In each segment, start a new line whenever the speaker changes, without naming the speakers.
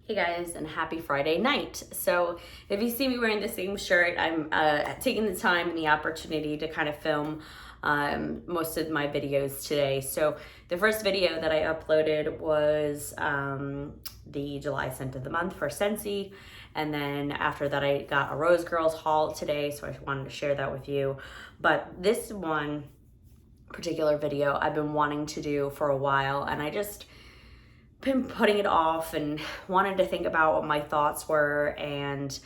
Hey guys, and happy Friday night. So if you see me wearing the same shirt, I'm taking the time and the opportunity to kind of film most of my videos today. So the first video that I uploaded was the July scent of the month for Scentsy. And then after that, I got a Rose Girls haul today, so I wanted to share that with you. But this one particular video I've been wanting to do for a while, and I just been putting it off and wanted to think about what my thoughts were and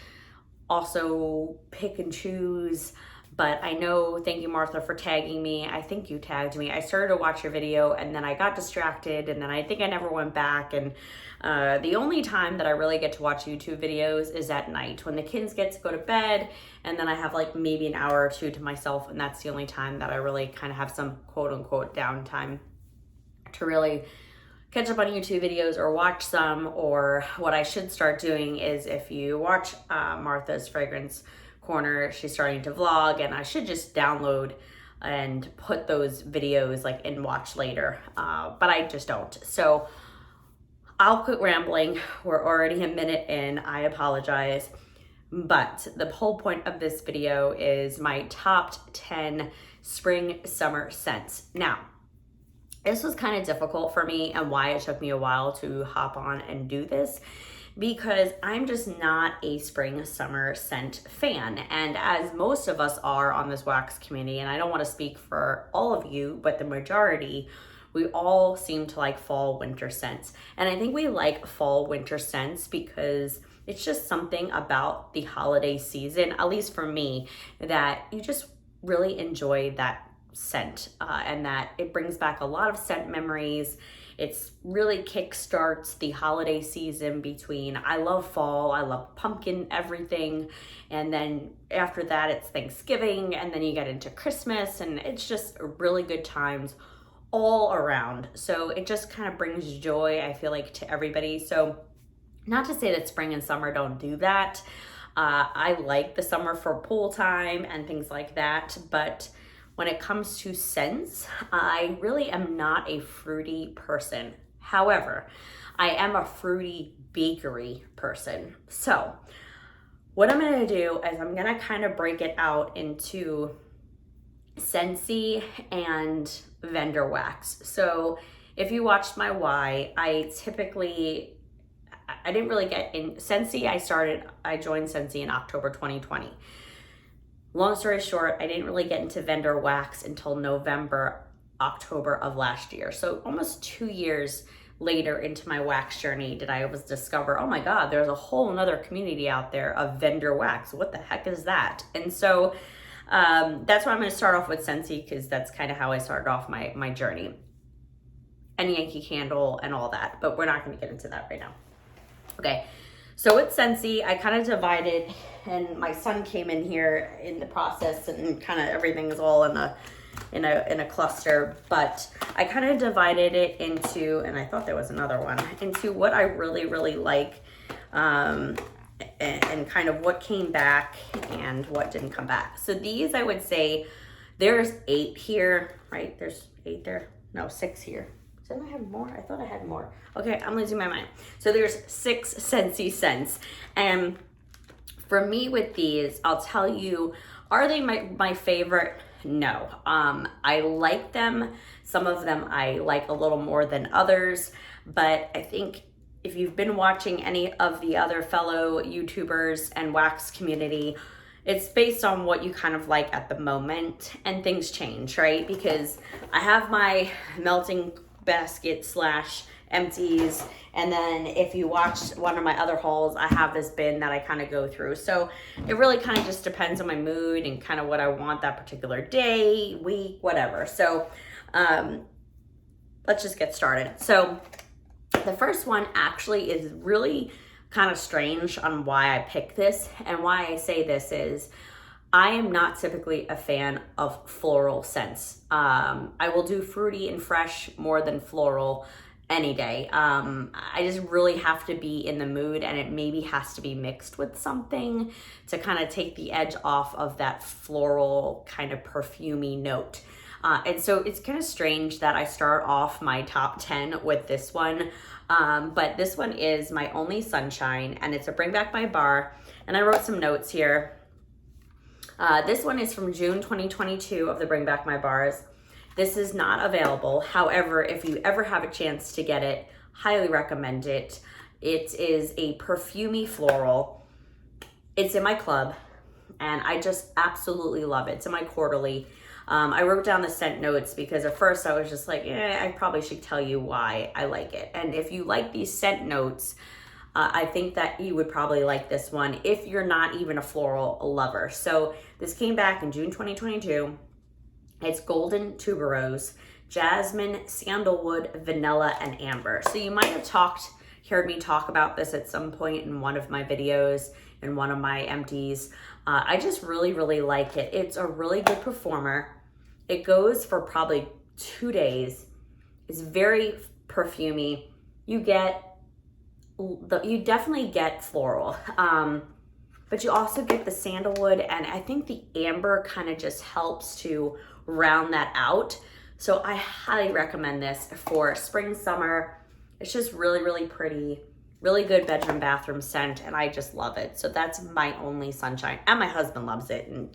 also pick and choose. But I know, thank you Martha for tagging me. I think you tagged me. I started to watch your video and then I got distracted, and then I think I never went back. And the only time that I really get to watch YouTube videos is at night when the kids get to go to bed, and then I have like maybe an hour or two to myself, and that's the only time that I really kind of have some quote unquote downtime to really catch up on YouTube videos or watch some. Or what I should start doing is, if you watch Martha's Fragrance Corner, she's starting to vlog, and I should just download and put those videos like in watch later, but I just don't. So I'll quit rambling. We're already a minute in, I apologize. But the whole point of this video is my top 10 spring summer scents. Now, this was kind of difficult for me, and why it took me a while to hop on and do this, because I'm just not a spring summer scent fan. And as most of us are on this wax community, and I don't want to speak for all of you, but the majority, we all seem to like fall winter scents. And I think we like fall winter scents because it's just something about the holiday season, at least for me, that you just really enjoy that scent, and that it brings back a lot of scent memories. It's really kickstarts the holiday season. Between, I love fall, I love pumpkin everything, and then after that it's Thanksgiving, and then you get into Christmas, and it's just really good times all around. So it just kind of brings joy, I feel like, to everybody. So not to say that spring and summer don't do that. I like the summer for pool time and things like that, but when it comes to scents, I really am not a fruity person. However, I am a fruity bakery person. So what I'm gonna do is I'm gonna kind of break it out into Scentsy and vendor wax. So if you watched my why, I didn't really get in Scentsy. I joined Scentsy in October 2020. Long story short, I didn't really get into vendor wax until November, October of last year. So almost 2 years later into my wax journey did I discover, oh my God, there's a whole nother community out there of vendor wax. What the heck is that? And so that's why I'm gonna start off with Scentsy, because that's kind of how I started off my journey. And Yankee Candle and all that, but we're not gonna get into that right now. Okay. So with Scentsy, I kind of divided, and my son came in here in the process, and kind of everything is all in a cluster. But I kind of divided it into, and I thought there was another one, into what I really, really like, and kind of what came back and what didn't come back. So these, I would say, there's 8 here, right? There's 8 there. No, 6 here. Didn't I have more? I thought I had more. Okay, I'm losing my mind. So there's 6 Scentsy scents. And for me with these, I'll tell you, are they my favorite? No. I like them. Some of them I like a little more than others. But I think if you've been watching any of the other fellow YouTubers and wax community, it's based on what you kind of like at the moment, and things change, right? Because I have my melting basket / empties, and then if you watch one of my other hauls, I have this bin that I kind of go through. So it really kind of just depends on my mood and kind of what I want that particular day, week, whatever. So let's just get started. So the first one actually is really kind of strange on why I picked this, and why I say this is, I am not typically a fan of floral scents. I will do fruity and fresh more than floral any day. I just really have to be in the mood, and it maybe has to be mixed with something to kind of take the edge off of that floral kind of perfumey note. And so it's kind of strange that I start off my top 10 with this one. But this one is My Only Sunshine, and it's a Bring Back My Bar. And I wrote some notes here. This one is from June 2022 of the Bring Back My Bars. This is not available. However, if you ever have a chance to get it, highly recommend it. It is a perfumey floral. It's in my club, and I just absolutely love it. It's in my quarterly. I wrote down the scent notes because at first I was just like, I probably should tell you why I like it. And if you like these scent notes, I think that you would probably like this one if you're not even a floral lover. So this came back in June 2022. It's golden tuberose, jasmine, sandalwood, vanilla, and amber. So you might have heard me talk about this at some point in one of my videos, in one of my empties. I just really, really like it. It's a really good performer. It goes for probably 2 days. It's very perfumey. You definitely get floral, but you also get the sandalwood, and I think the amber kind of just helps to round that out. So I highly recommend this for spring, summer. It's just really, really pretty, really good bedroom, bathroom scent, and I just love it. So that's My Only Sunshine, and my husband loves it, and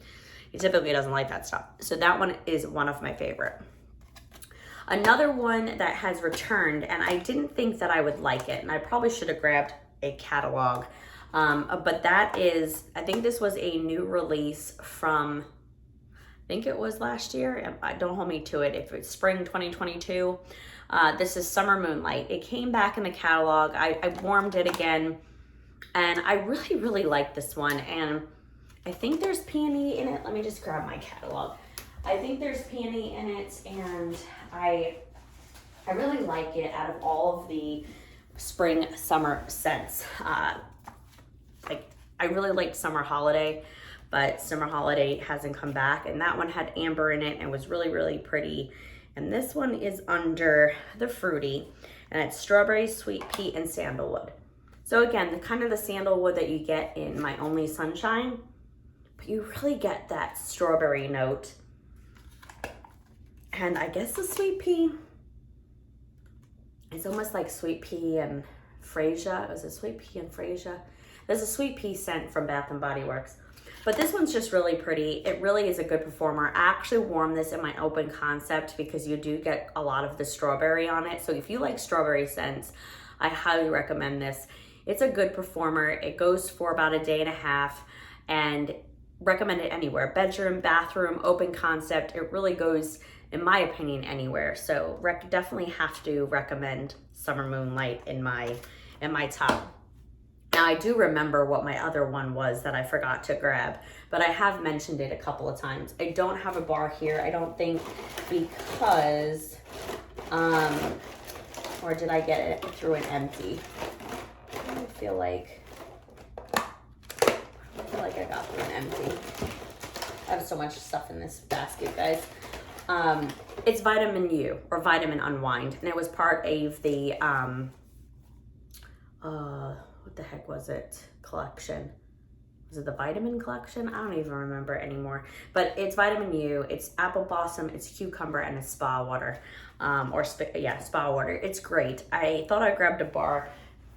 he typically doesn't like that stuff. So that one is one of my favorite. Another one that has returned, and I didn't think that I would like it, and I probably should have grabbed a catalog, but that is, I think this was a new release from, I think it was last year. Don't hold me to it. If it's spring 2022, this is Summer Moonlight. It came back in the catalog. I warmed it again, and I really, really like this one. And I think there's peony in it. Let me just grab my catalog. I think there's peony in it, and I really like it out of all of the spring, summer scents. I really liked Summer Holiday, but Summer Holiday hasn't come back, and that one had amber in it and was really, really pretty. And this one is under the fruity, and it's strawberry, sweet pea, and sandalwood. So again, the kind of the sandalwood that you get in My Only Sunshine, but you really get that strawberry note. And I guess the sweet pea, it's almost like sweet pea and freesia. Was it sweet pea and freesia? There's a sweet pea scent from Bath & Body Works. But this one's just really pretty. It really is a good performer. I actually warmed this in my open concept because you do get a lot of the strawberry on it. So if you like strawberry scents, I highly recommend this. It's a good performer. It goes for about a day and a half, and recommend it anywhere. Bedroom, bathroom, open concept. It really goes, in my opinion, anywhere. So definitely have to recommend Summer Moonlight in my top. Now I do remember what my other one was that I forgot to grab, but I have mentioned it a couple of times. I don't have a bar here, I don't think, because, or did I get it through an empty? I feel like I got through an empty. I have so much stuff in this basket, guys. It's Vitamin U, or Vitamin Unwind, and it was part of the, what the heck was it? Collection. Was it the vitamin collection? I don't even remember anymore. But it's Vitamin U, it's apple blossom, it's cucumber, and it's spa water. Spa water. It's great. I thought I grabbed a bar,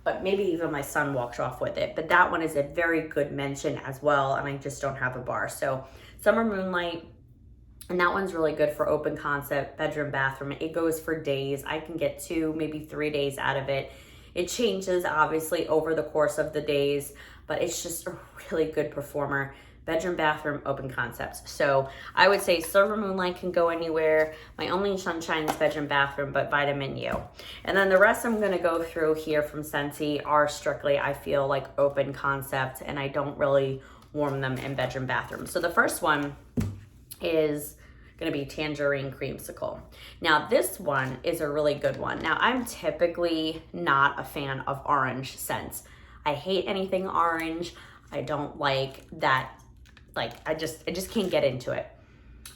but maybe even my son walked off with it. But that one is a very good mention as well, and I just don't have a bar. So Summer Moonlight, and that one's really good for open concept, bedroom, bathroom. It goes for days. I can get 2, maybe 3 days out of it. It changes obviously over the course of the days, but it's just a really good performer. Bedroom, bathroom, open concepts. So I would say Summer Moonlight can go anywhere. My Only Sunshine is bedroom, bathroom, but Vitamin U. And then the rest I'm gonna go through here from Scentsy are strictly, I feel like, open concept, and I don't really warm them in bedroom, bathroom. So the first one is gonna be Tangerine Creamsicle. Now this one is a really good one. Now I'm typically not a fan of orange scents. I hate anything orange. I don't like that, like I just can't get into it.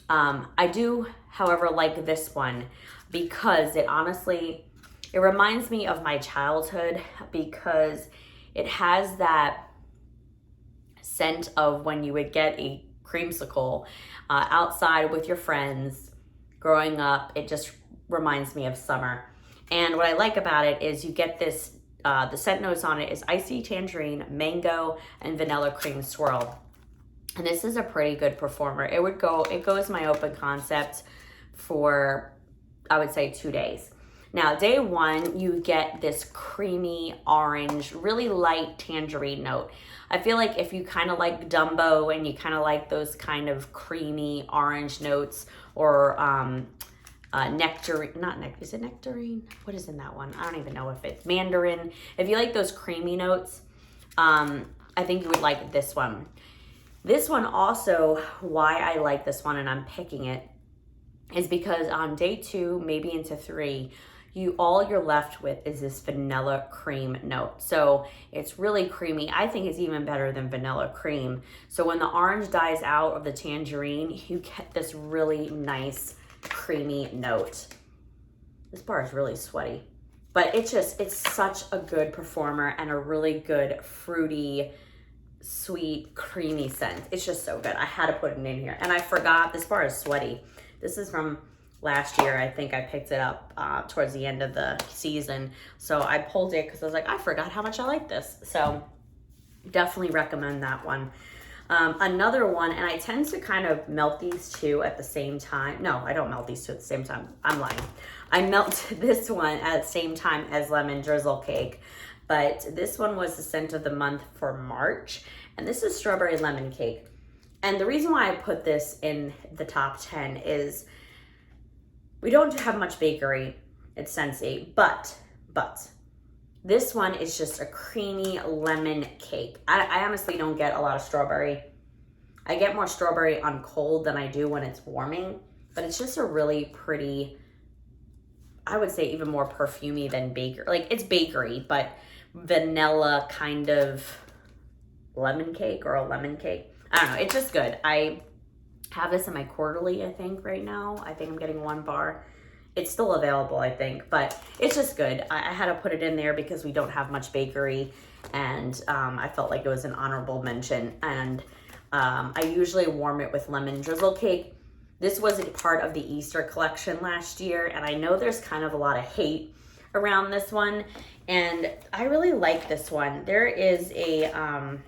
I do, however, like this one because it honestly, it reminds me of my childhood because it has that scent of when you would get a creamsicle outside with your friends, growing up, it just reminds me of summer. And what I like about it is you get this, the scent notes on it is icy tangerine, mango, and vanilla cream swirl. And this is a pretty good performer. It goes my open concept for, I would say, 2 days. Now, day one, you get this creamy orange, really light tangerine note. I feel like if you kind of like Dumbo and you kind of like those kind of creamy orange notes, or nectarine, is it nectarine? What is in that one? I don't even know if it's mandarin. If you like those creamy notes, I think you would like this one. This one also, why I like this one and I'm picking it, is because on day 2, maybe into 3, all you're left with is this vanilla cream note. So it's really creamy. I think it's even better than vanilla cream. So when the orange dies out of the tangerine, you get this really nice creamy note. This bar is really sweaty, but it's such a good performer and a really good fruity, sweet, creamy scent. It's just so good. I had to put it in here. And I forgot, this bar is sweaty. This is from last year. I think I picked it up towards the end of the season. So I pulled it because I was like, I forgot how much I like this. So definitely recommend that one. Another one, and I tend to kind of melt these two at the same time. No, I don't melt these two at the same time. I'm lying. I melt this one at the same time as Lemon Drizzle Cake. But this one was the scent of the month for March. And this is Strawberry Lemon Cake. And the reason why I put this in the top 10 is we don't have much bakery at Scentsy, but this one is just a creamy lemon cake. I honestly don't get a lot of strawberry. I get more strawberry on cold than I do when it's warming, but it's just a really pretty, I would say even more perfumey than bakery. Like, it's bakery, but vanilla kind of lemon cake, or a lemon cake. I don't know, it's just good. I have this in my quarterly, I think, right now. I think I'm getting 1 bar. It's still available, I think, but it's just good. I had to put it in there because we don't have much bakery, and I felt like it was an honorable mention. And I usually warm it with Lemon Drizzle Cake. This was a part of the Easter collection last year, and I know there's kind of a lot of hate around this one, and I really like this one. There is a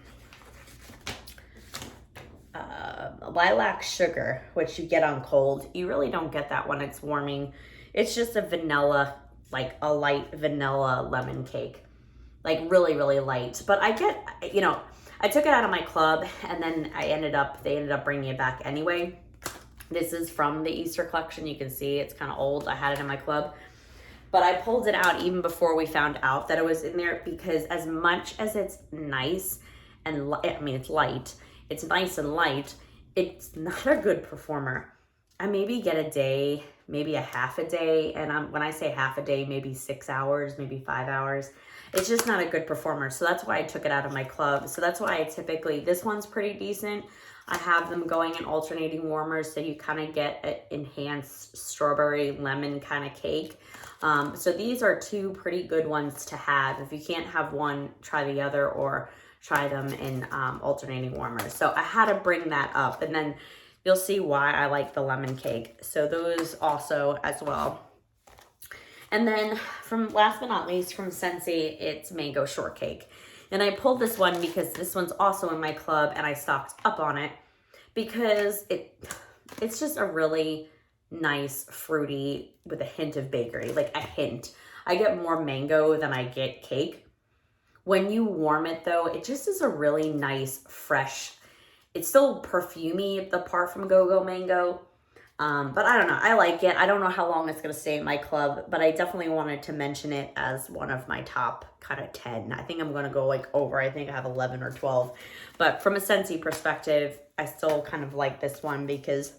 lilac sugar, which you get on cold. You really don't get that when it's warming. It's just a vanilla, like a light vanilla lemon cake, like really, really light. But I get, you know, I took it out of my club, and then they ended up bringing it back anyway. This is from the Easter collection. You can see it's kind of old. I had it in my club, but I pulled it out even before we found out that it was in there, because as much as it's nice and I mean, it's light, it's nice and light, it's not a good performer. I maybe get a day, maybe a half a day. And when I say half a day, maybe 6 hours, maybe 5 hours. It's just not a good performer. So that's why I took it out of my club. So that's why I typically, this one's pretty decent. I have them going in alternating warmers, so you kind of get an enhanced strawberry lemon kind of cake. So these are 2 pretty good ones to have. If you can't have one, try the other, or try them in alternating warmers. So I had to bring that up, and then you'll see why I like the lemon cake. So those also as well. And then from last but not least, from Scentsy, it's Mango Shortcake. And I pulled this one because this one's also in my club, and I stocked up on it because it's just a really nice, fruity, with a hint of bakery, like a hint. I get more mango than I get cake. When you warm it though, it just is a really nice, fresh, it's still perfumey, the part from Go-Go Mango. But I don't know, I like it. I don't know how long it's gonna stay in my club, but I definitely wanted to mention it as one of my top kind of 10. I think I'm gonna go like over, I think I have 11 or 12. But from a Scentsy perspective, I still kind of like this one because,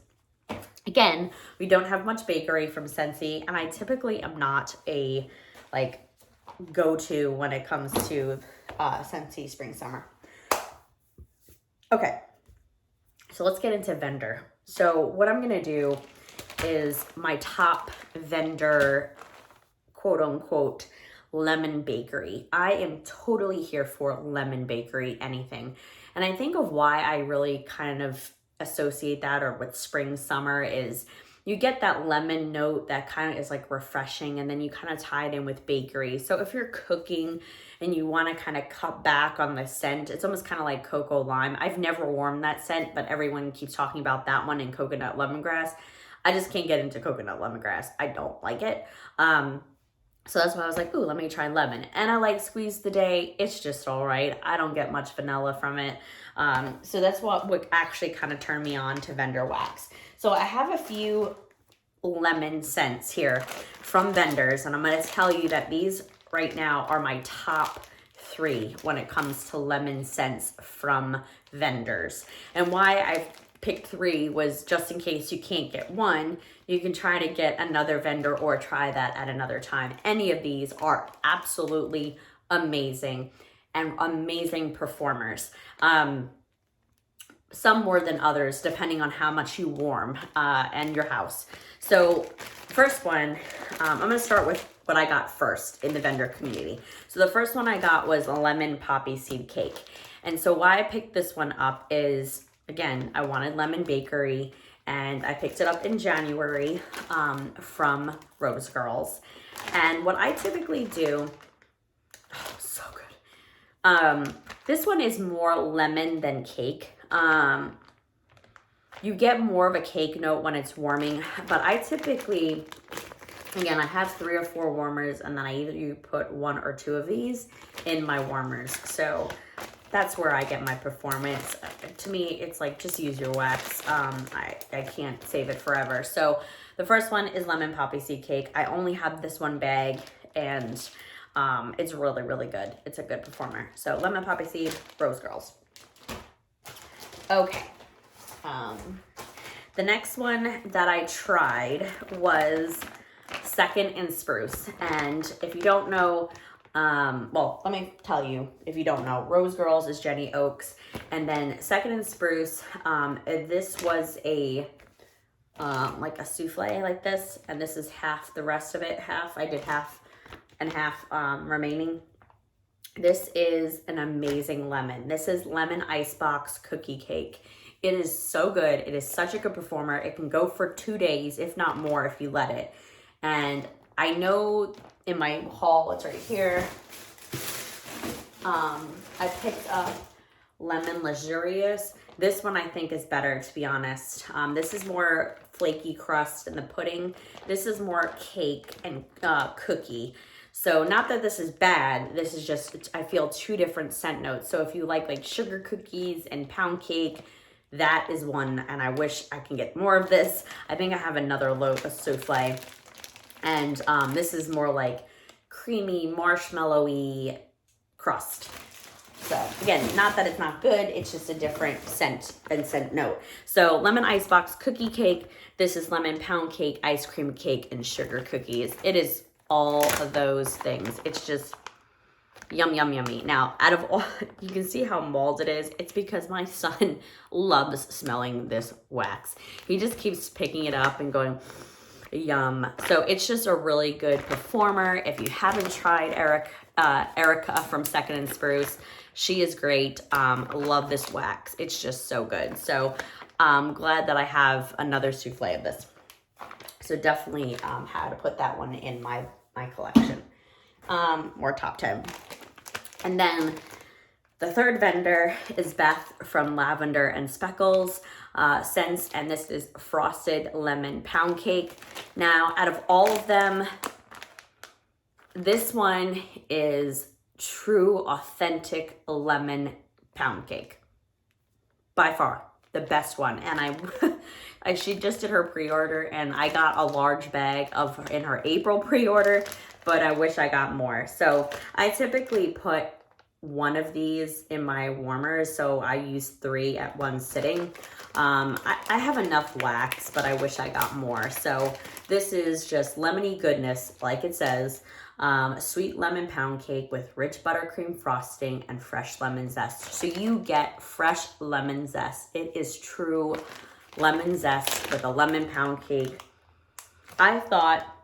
again, we don't have much bakery from Scentsy, and I typically am not a like go-to when it comes to Scentsy Spring Summer. Okay, so let's get into vendor. So what I'm gonna do is my top vendor, quote unquote, lemon bakery. I am totally here for lemon bakery, anything. And I think of why I really kind of associate that, or with spring, summer, is, you get that lemon note that kind of is like refreshing, and then you kind of tie it in with bakery. So if you're cooking and you want to kind of cut back on the scent, it's almost kind of like cocoa lime. I've never worn that scent, but everyone keeps talking about that one and coconut lemongrass. I just can't get into coconut lemongrass. I don't like it. So that's why I was like, ooh, let me try lemon. And I like Squeeze the Day. It's just all right. I don't get much vanilla from it. So that's what would actually kind of turn me on to Vendor wax. So I have a few lemon scents here from vendors, and I'm going to tell you that these right now are my top 3 when it comes to lemon scents from vendors. And why I've picked 3 was just in case you can't get one, you can try to get another vendor or try that at another time. Any of these are absolutely amazing and amazing performers. Some more than others, depending on how much you warm and your house. So first one, I'm gonna start with what I got first in the vendor community. So the first one I got was a lemon poppy seed cake. And so why I picked this one up is, again, I wanted Lemon Bakery, and I picked it up in January from Rose Girls. And what I typically do, oh, so good. This one is more lemon than cake. You get more of a cake note when it's warming, but I typically, again, I have 3 or 4 warmers, and then I either put 1 or 2 of these in my warmers. So that's where I get my performance. To me, it's like, just use your wax. I can't save it forever. So the first one is Lemon Poppy Seed Cake. I only have this one bag, and it's really, really good. It's a good performer. So Lemon Poppy Seed, Rose Girls. Okay. The next one that I tried was Second and Spruce. And if you don't know, well, let me tell you, if you don't know, Rose Girls is Jenny Oaks, and then Second and Spruce, this was a, like a souffle like this, and this is half the rest of it, half, I did half and half, remaining. This is an amazing lemon. This is Lemon Icebox Cookie Cake. It is so good. It is such a good performer. It can go for 2 days, if not more, if you let it. And I know in my haul, it's right here, I picked up Lemon Luxurious. This one I think is better, to be honest. This is more flaky crust in the pudding. This is more cake and cookie. So not that this is bad, this is just, I feel 2 different scent notes. So if you like sugar cookies and pound cake, that is one, and I wish I can get more of this. I think I have another loaf of souffle. And this is more like creamy, marshmallowy crust. So again, not that it's not good, it's just a different scent and scent note. So Lemon Icebox Cookie Cake, this is Lemon Pound Cake, Ice Cream Cake, and Sugar Cookies. It is all of those things. It's just yum, yum, yummy. Now, out of all, you can see how mulled it is. It's because my son loves smelling this wax. He just keeps picking it up and going, yum. So it's just a really good performer. If you haven't tried Erica from Second and Spruce, she is great. Love this wax. It's just so good. So I'm glad that I have another souffle of this. So definitely had to put that one in my collection, or top 10. And then the third vendor is Beth from Lavender and Speckles scents, and this is Frosted Lemon Pound Cake. Now, out of all of them, this one is true, authentic lemon pound cake. By far, the best one. And she just did her pre-order, and I got a large bag in her April pre-order, but I wish I got more. So I typically put 1 of these in my warmers, so I use 3 at one sitting. I have enough wax, but I wish I got more. So this is just lemony goodness, like it says. Sweet lemon pound cake with rich buttercream frosting and fresh lemon zest. So you get fresh lemon zest. It is true lemon zest with a lemon pound cake. I thought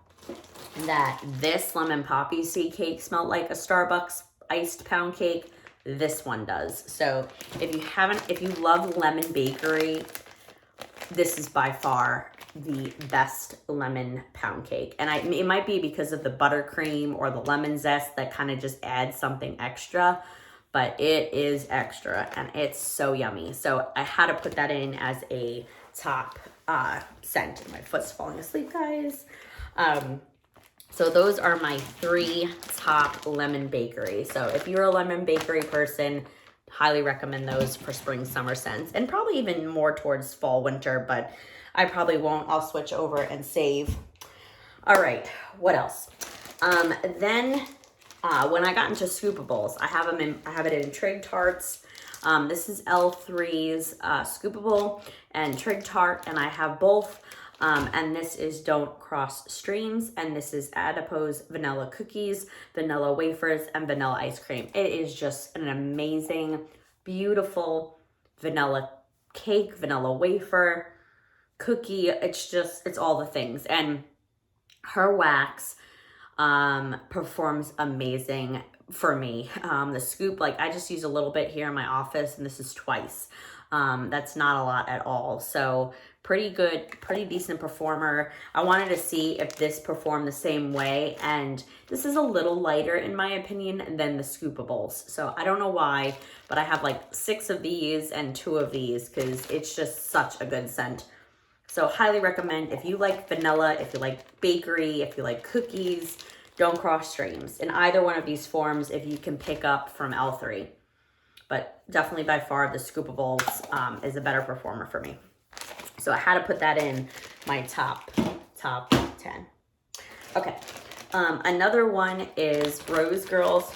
that this lemon poppy seed cake smelled like a Starbucks iced pound cake. This one does. So if you love Lemon Bakery, this is by far the best lemon pound cake. And it might be because of the buttercream or the lemon zest that kind of just adds something extra, but it is extra and it's so yummy. So I had to put that in as a top scent. My foot's falling asleep, guys. So those are my 3 top lemon bakery. So if you're a lemon bakery person, highly recommend those for spring, summer scents, and probably even more towards fall, winter, but I probably won't. I'll switch over and save. All right, what else? Then when I got into Scoopables, I have it in Trig Tarts. This is L3's Scoopable and Trig Tart, and I have both. And this is Don't Cross Streams, and this is Adipose Vanilla Cookies, Vanilla Wafers, and Vanilla Ice Cream. It is just an amazing, beautiful vanilla cake, vanilla wafer, cookie. It's all the things. And her wax performs amazing for me. The scoop, like I just use a little bit here in my office, and this is twice. That's not a lot at all. So pretty good, pretty decent performer. I wanted to see if this performed the same way, and this is a little lighter in my opinion than the Scoopables. So I don't know why, but I have like 6 of these and 2 of these because it's just such a good scent. So highly recommend if you like vanilla, if you like bakery, if you like cookies, Don't Cross Streams. In either one of these forms, if you can pick up from L3. But definitely by far the Scoopables is a better performer for me. So I had to put that in my top 10. Okay. Another one is Rose Girls.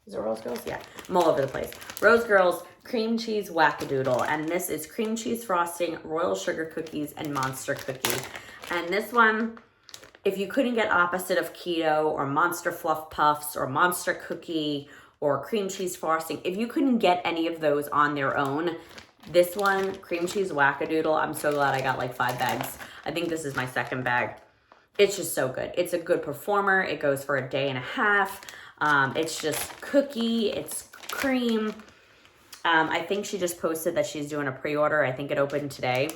Is it Rose Girls? Yeah. I'm all over the place. Rose Girls Cream Cheese Wackadoodle. And this is cream cheese frosting, royal sugar cookies, and monster cookie. And this one, if you couldn't get opposite of keto or monster fluff puffs or monster cookie or cream cheese frosting, if you couldn't get any of those on their own, this one, Cream Cheese Wackadoodle, I'm so glad I got like 5 bags. I think this is my 2nd bag. It's just so good. It's a good performer. It goes for a day and a half. It's just cookie, it's cream. I think she just posted that she's doing a pre-order. I think it opened today.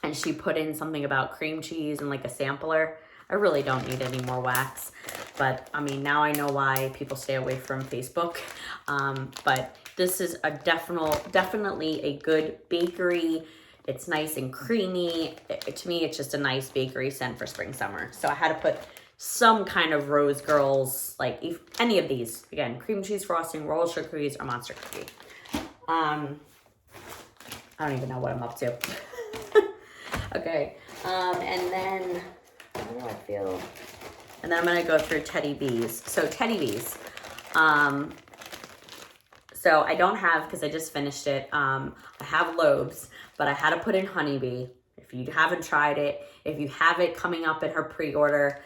And she put in something about cream cheese and like a sampler. I really don't need any more wax. But I mean, now I know why people stay away from Facebook. But this is a definitely a good bakery. It's nice and creamy. To me, it's just a nice bakery scent for spring, summer. So I had to put some kind of Rose Girls, like if any of these. Again, cream cheese frosting, royal sugar cookies, or monster cookie. I don't even know what I'm up to. Okay. And then, how do I feel? And then I'm going to go through Teddy Bees. So Teddy Bees. So I don't have, because I just finished it, I have Lobes, but I had to put in Honeybee. If you haven't tried it, if you have it coming up in her pre-order,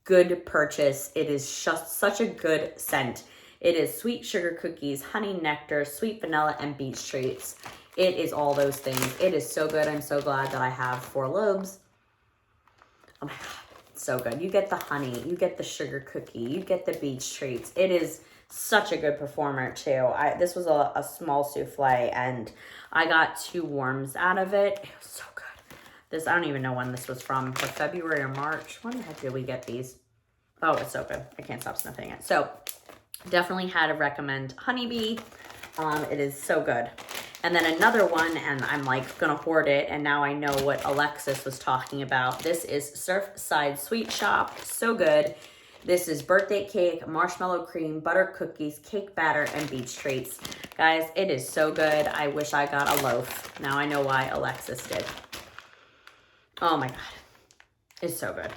good purchase. It is just such a good scent. It is sweet sugar cookies, honey nectar, sweet vanilla, and beach treats. It is all those things. It is so good. I'm so glad that I have 4 Lobes. Oh my God, it's so good. You get the honey, you get the sugar cookie, you get the beach treats. It is such a good performer too. This was a small souffle and I got 2 worms out of it. It was so good. This, I don't even know when this was from, but February or March. When the heck did we get these? Oh, it's so good. I can't stop sniffing it. So definitely had to recommend Honeybee. It is so good. And then another one, and I'm like gonna hoard it, and now I know what Alexis was talking about. This is Surfside Sweet Shop. So good. This is birthday cake, marshmallow cream, butter cookies, cake batter, and beach treats. Guys, it is so good. I wish I got a loaf. Now I know why Alexis did. Oh my God. It's so good.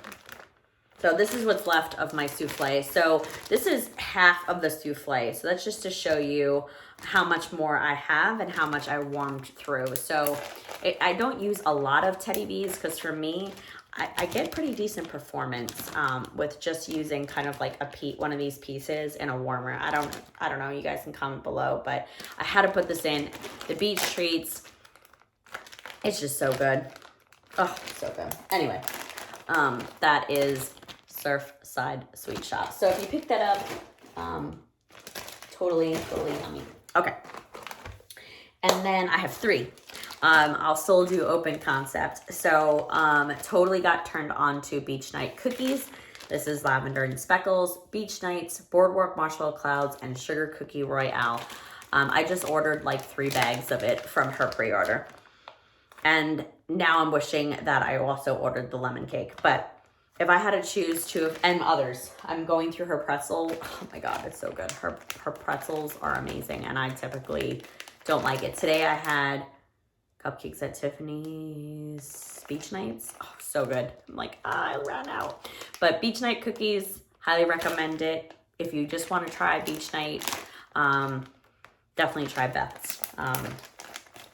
So this is what's left of my souffle. So this is half of the souffle. So that's just to show you how much more I have and how much I warmed through. So I don't use a lot of Teddy Bees because for me, I get pretty decent performance with just using kind of like one of these pieces in a warmer. I don't know. You guys can comment below, but I had to put this in. The beach treats, it's just so good. Oh, so good. Anyway, that is Surfside Sweet Shop. So if you pick that up, totally yummy. Okay. And then I have 3. I'll still do open concept. So totally got turned on to Beach Night cookies. This is Lavender and Speckles, Beach Nights, Boardwalk Marshmallow Clouds, and Sugar Cookie Royale. I just ordered like 3 bags of it from her pre-order. And now I'm wishing that I also ordered the lemon cake. But if I had to choose 2 and others, I'm going through her pretzel. Oh my God, it's so good. Her pretzels are amazing, and I typically don't like it. Today I had cupcakes at Tiffany's Beach Nights. Oh, so good. I'm like, I ran out. But Beach Night cookies, highly recommend it. If you just want to try Beach Night, definitely try Beth's.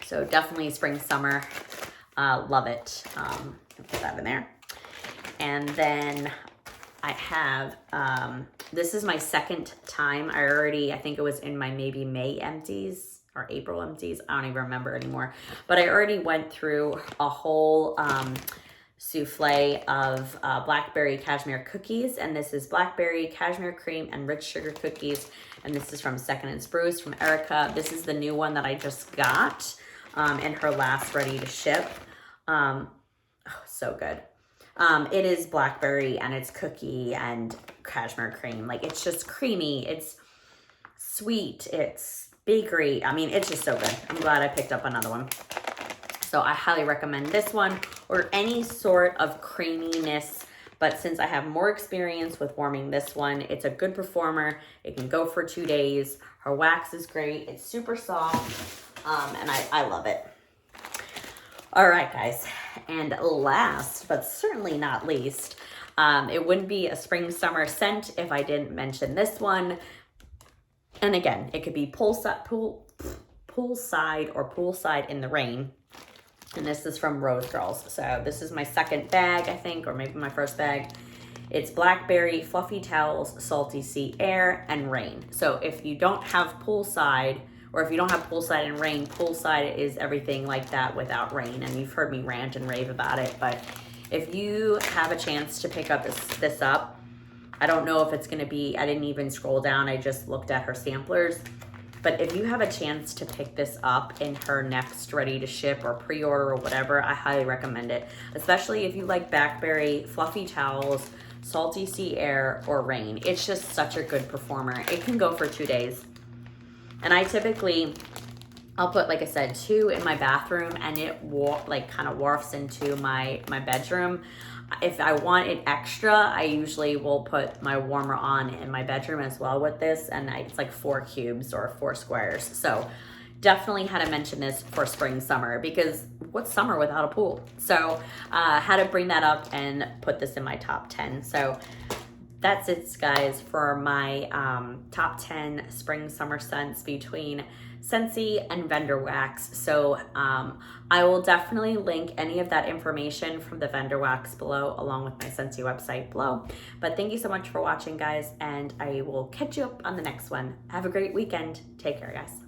So definitely spring, summer, love it. Put that in there. And then I have, this is my second time. I think it was in my maybe May empties or April empties. I don't even remember anymore. But I already went through a whole souffle of blackberry cashmere cookies. And this is blackberry, cashmere cream, and rich sugar cookies. And this is from Second and Spruce from Erica. This is the new one that I just got in her last ready to ship. Oh, so good. It is blackberry and it's cookie and cashmere cream. Like, it's just creamy. It's sweet. It's bakery. I mean, it's just so good. I'm glad I picked up another one. So I highly recommend this one or any sort of creaminess. But since I have more experience with warming this one, it's a good performer. It can go for 2 days. Her wax is great. It's super soft. And I love it. All right, guys. And last, but certainly not least, it wouldn't be a spring summer scent if I didn't mention this one. And again, it could be poolside or poolside in the rain. And this is from Rose Girls. So this is my second bag, I think, or maybe my first bag. It's blackberry, fluffy towels, salty sea air, and rain. So if you don't have poolside, or if you don't have poolside and rain, poolside is everything like that without rain. And you've heard me rant and rave about it. But if you have a chance to pick up this up, I don't know if it's going to be, I didn't even scroll down. I just looked at her samplers. But if you have a chance to pick this up in her next ready to ship or pre-order or whatever, I highly recommend it. Especially if you like blackberry, fluffy towels, salty sea air, or rain. It's just such a good performer. It can go for 2 days. And I typically, I'll put, like I said, 2 in my bathroom, and it kind of wafts into my bedroom. If I want it extra, I usually will put my warmer on in my bedroom as well with this, and it's like 4 cubes or 4 squares. So definitely had to mention this for spring, summer, because what's summer without a pool? So had to bring that up and put this in my top 10. So that's it, guys, for my top 10 spring summer scents between Scentsy and Vendor Wax. So I will definitely link any of that information from the Vendor Wax below, along with my Scentsy website below. But thank you so much for watching, guys, and I will catch you up on the next one. Have a great weekend. Take care, guys.